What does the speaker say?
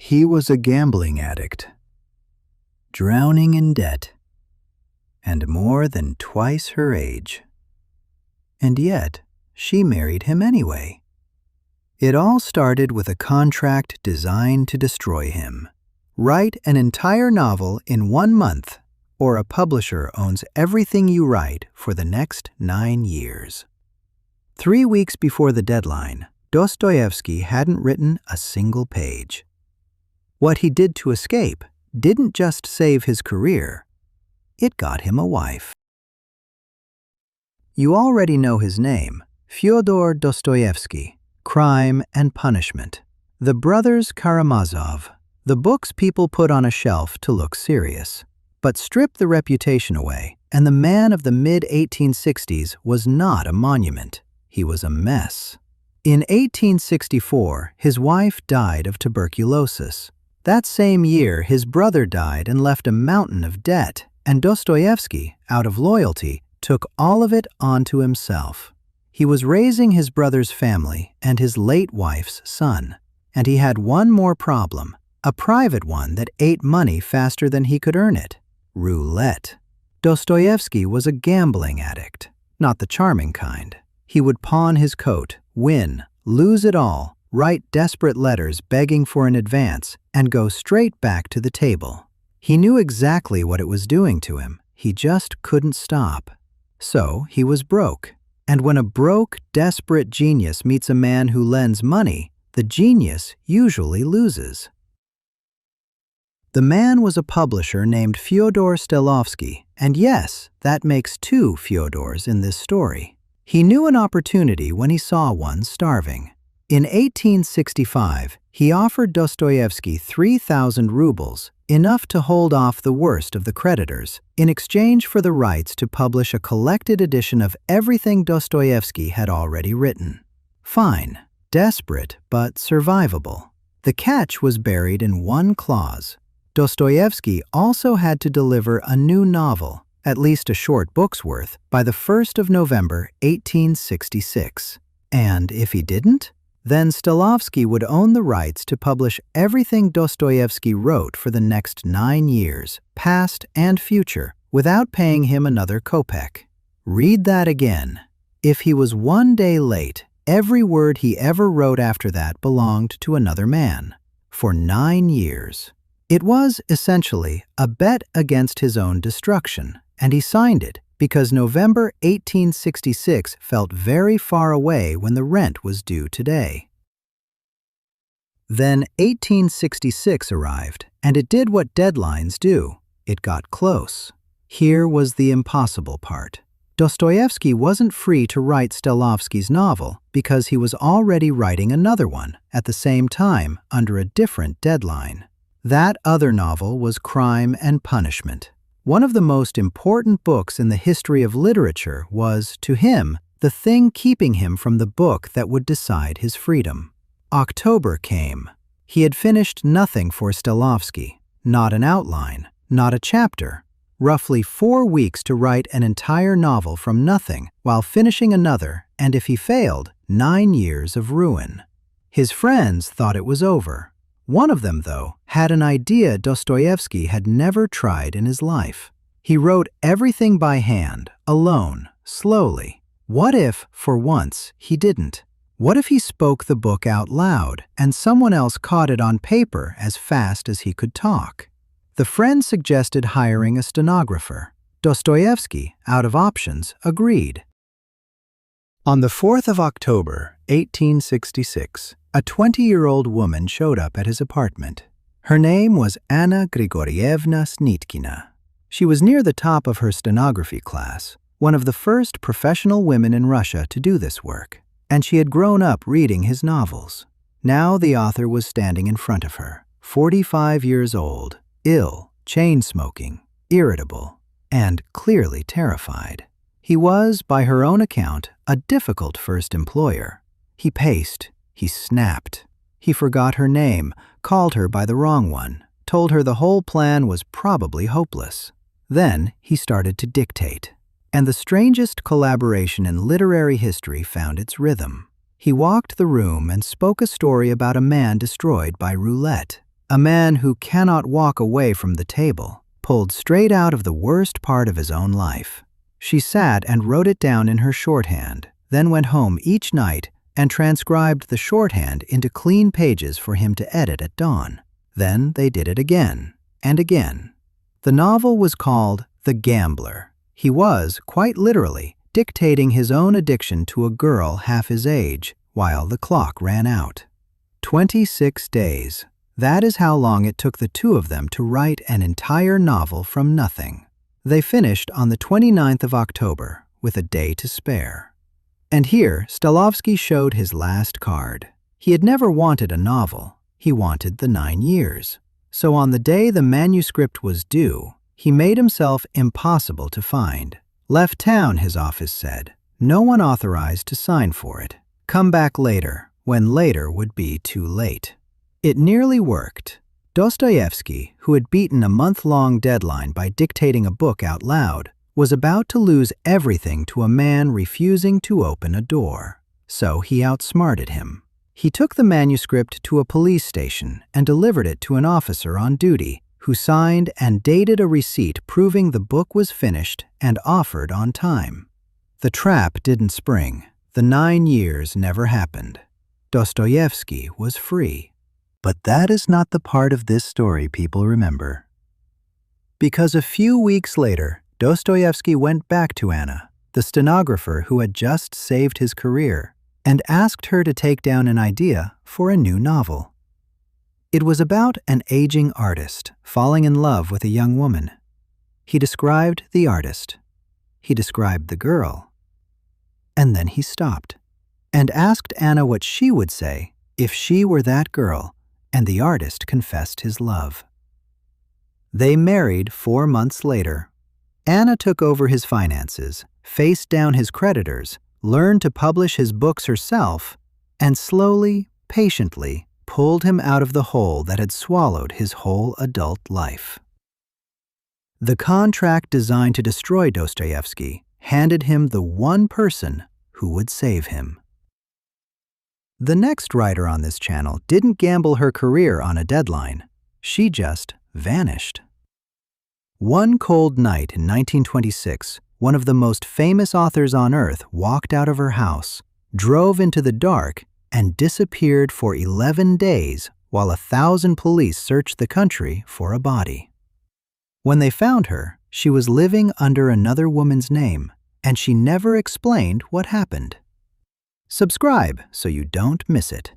He was a gambling addict, drowning in debt, and more than twice her age. And yet, she married him anyway. It all started with a contract designed to destroy him. Write an entire novel in 1 month, or a publisher owns everything you write for the next 9 years. 3 weeks before the deadline, Dostoevsky hadn't written a single page. What he did to escape didn't just save his career, it got him a wife. You already know his name, Fyodor Dostoevsky, Crime and Punishment. The Brothers Karamazov, the books people put on a shelf to look serious. But strip the reputation away, and the man of the mid-1860s was not a monument. He was a mess. In 1864, his wife died of tuberculosis. That same year, his brother died and left a mountain of debt, and Dostoevsky, out of loyalty, took all of it onto himself. He was raising his brother's family and his late wife's son, and he had one more problem, a private one that ate money faster than he could earn it: roulette. Dostoevsky was a gambling addict, not the charming kind. He would pawn his coat, win, lose it all, write desperate letters begging for an advance, and go straight back to the table. He knew exactly what it was doing to him. He just couldn't stop. So he was broke. And when a broke, desperate genius meets a man who lends money, the genius usually loses. The man was a publisher named Fyodor Dostoevsky, and yes, that makes 2 Fyodors in this story. He knew an opportunity when he saw one starving. In 1865, he offered Dostoevsky 3,000 rubles, enough to hold off the worst of the creditors, in exchange for the rights to publish a collected edition of everything Dostoevsky had already written. Fine, desperate, but survivable. The catch was buried in one clause. Dostoevsky also had to deliver a new novel, at least a short book's worth, by the 1st of November, 1866. And if he didn't, then Dostoevsky would own the rights to publish everything Dostoevsky wrote for the next 9 years, past and future, without paying him another kopeck. Read that again. If he was 1 day late, every word he ever wrote after that belonged to another man. For 9 years. It was, essentially, a bet against his own destruction, and he signed it because November 1866 felt very far away when the rent was due today. Then 1866 arrived, and it did what deadlines do. It got close. Here was the impossible part. Dostoevsky wasn't free to write Dostoevsky's novel because he was already writing another one at the same time under a different deadline. That other novel was Crime and Punishment. One of the most important books in the history of literature was, to him, the thing keeping him from the book that would decide his freedom. October came. He had finished nothing for Dostoevsky, not an outline, not a chapter. Roughly 4 weeks to write an entire novel from nothing while finishing another, and if he failed, 9 years of ruin. His friends thought it was over. One of them, though, had an idea Dostoevsky had never tried in his life. He wrote everything by hand, alone, slowly. What if, for once, he didn't? What if he spoke the book out loud and someone else caught it on paper as fast as he could talk? The friend suggested hiring a stenographer. Dostoevsky, out of options, agreed. On the 4th of October, 1866, a 20-year-old woman showed up at his apartment. Her name was Anna Grigorievna Snitkina. She was near the top of her stenography class, one of the first professional women in Russia to do this work, and she had grown up reading his novels. Now the author was standing in front of her, 45 years old, ill, chain-smoking, irritable, and clearly terrified. He was, by her own account, a difficult first employer. He paced. He snapped. He forgot her name, called her by the wrong one, told her the whole plan was probably hopeless. Then he started to dictate. And the strangest collaboration in literary history found its rhythm. He walked the room and spoke a story about a man destroyed by roulette. A man who cannot walk away from the table, pulled straight out of the worst part of his own life. She sat and wrote it down in her shorthand, then went home each night and transcribed the shorthand into clean pages for him to edit at dawn. Then they did it again and again. The novel was called The Gambler. He was, quite literally, dictating his own addiction to a girl half his age while the clock ran out. 26 days. That is how long it took the two of them to write an entire novel from nothing. They finished on the 29th of October, with a day to spare. And here, Dostoevsky showed his last card. He had never wanted a novel. He wanted the 9 years. So on the day the manuscript was due, he made himself impossible to find. Left town, his office said. No one authorized to sign for it. Come back later, when later would be too late. It nearly worked. Dostoevsky, who had beaten a month-long deadline by dictating a book out loud, was about to lose everything to a man refusing to open a door. So he outsmarted him. He took the manuscript to a police station and delivered it to an officer on duty, who signed and dated a receipt proving the book was finished and offered on time. The trap didn't spring. The 9 years never happened. Dostoevsky was free. But that is not the part of this story people remember. Because a few weeks later, Dostoevsky went back to Anna, the stenographer who had just saved his career, and asked her to take down an idea for a new novel. It was about an aging artist falling in love with a young woman. He described the artist. He described the girl. And then he stopped and asked Anna what she would say if she were that girl and the artist confessed his love. They married 4 months later. Anna took over his finances, faced down his creditors, learned to publish his books herself, and slowly, patiently, pulled him out of the hole that had swallowed his whole adult life. The contract designed to destroy Dostoevsky handed him the one person who would save him. The next writer on this channel didn't gamble her career on a deadline. She just vanished. One cold night in 1926, one of the most famous authors on earth walked out of her house, drove into the dark, and disappeared for 11 days while 1,000 police searched the country for a body. When they found her, she was living under another woman's name, and she never explained what happened. Subscribe so you don't miss it.